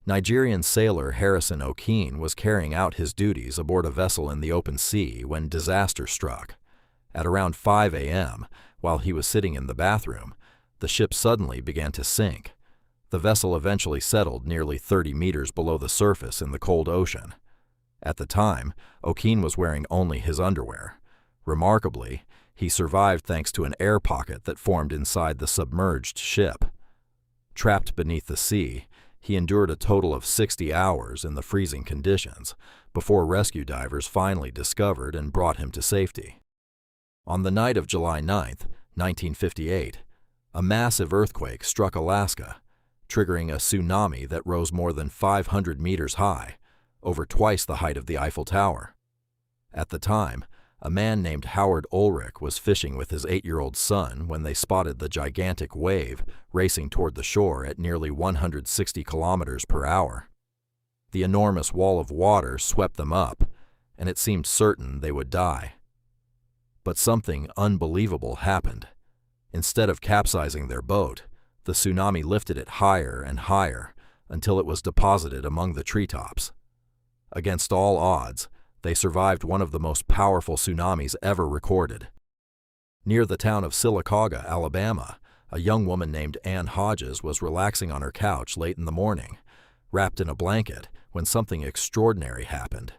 Nigerian sailor Harrison O'Keefe was carrying out his duties aboard a vessel in the open sea when disaster struck. At around 5 a.m., while he was sitting in the bathroom, the ship suddenly began to sink. The vessel eventually settled nearly 30 meters below the surface in the cold ocean. At the time, O'Keefe was wearing only his underwear. Remarkably, he survived thanks to an air pocket that formed inside the submerged ship. Trapped beneath the sea, he endured a total of 60 hours in the freezing conditions before rescue divers finally discovered and brought him to safety. On the night of July 9, 1958, a massive earthquake struck Alaska, triggering a tsunami that rose more than 500 meters high, over twice the height of the Eiffel Tower. At the time, a man named Howard Ulrich was fishing with his 8-year-old son when they spotted the gigantic wave racing toward the shore at nearly 160 kilometers per hour. The enormous wall of water swept them up, and it seemed certain they would die. But something unbelievable happened. Instead of capsizing their boat, the tsunami lifted it higher and higher until it was deposited among the treetops. Against all odds, they survived one of the most powerful tsunamis ever recorded. Near the town of Sylacauga, Alabama, a young woman named Ann Hodges was relaxing on her couch late in the morning, wrapped in a blanket, when something extraordinary happened.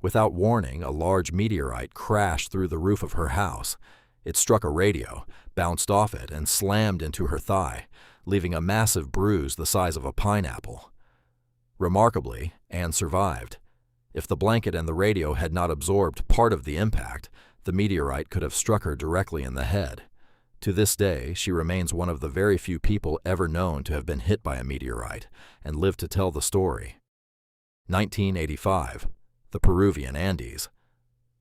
Without warning, a large meteorite crashed through the roof of her house. It struck a radio, bounced off it, and slammed into her thigh, leaving a massive bruise the size of a pineapple. Remarkably, Ann survived. If the blanket and the radio had not absorbed part of the impact, the meteorite could have struck her directly in the head. To this day, she remains one of the very few people ever known to have been hit by a meteorite and lived to tell the story. 1985. The Peruvian Andes.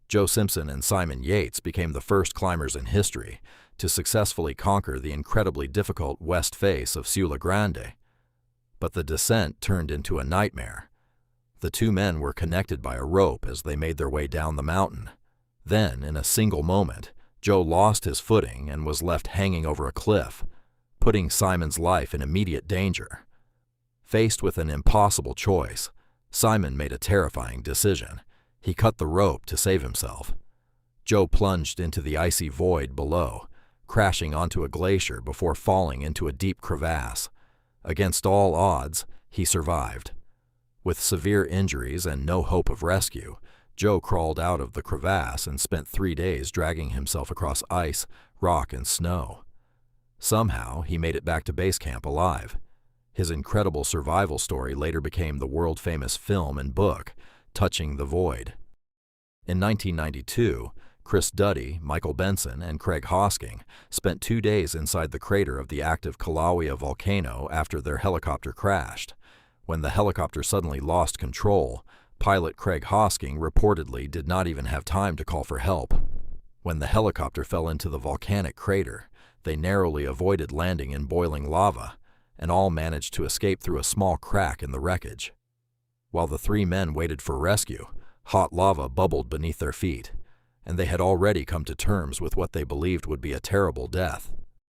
Joe Simpson and Simon Yates became the first climbers in history to successfully conquer the incredibly difficult west face of Sula Grande. But the descent turned into a nightmare. The two men were connected by a rope as they made their way down the mountain. Then, in a single moment, Joe lost his footing and was left hanging over a cliff, putting Simon's life in immediate danger. Faced with an impossible choice, Simon made a terrifying decision. He cut the rope to save himself. Joe plunged into the icy void below, crashing onto a glacier before falling into a deep crevasse. Against all odds, he survived. With severe injuries and no hope of rescue, Joe crawled out of the crevasse and spent 3 days dragging himself across ice, rock, and snow. Somehow, he made it back to base camp alive. His incredible survival story later became the world-famous film and book, Touching the Void. In 1992, Chris Duddy, Michael Benson, and Craig Hosking spent 2 days inside the crater of the active Kilauea volcano after their helicopter crashed. When the helicopter suddenly lost control, pilot Craig Hosking reportedly did not even have time to call for help. When the helicopter fell into the volcanic crater, they narrowly avoided landing in boiling lava, and all managed to escape through a small crack in the wreckage. While the 3 men waited for rescue, hot lava bubbled beneath their feet, and they had already come to terms with what they believed would be a terrible death.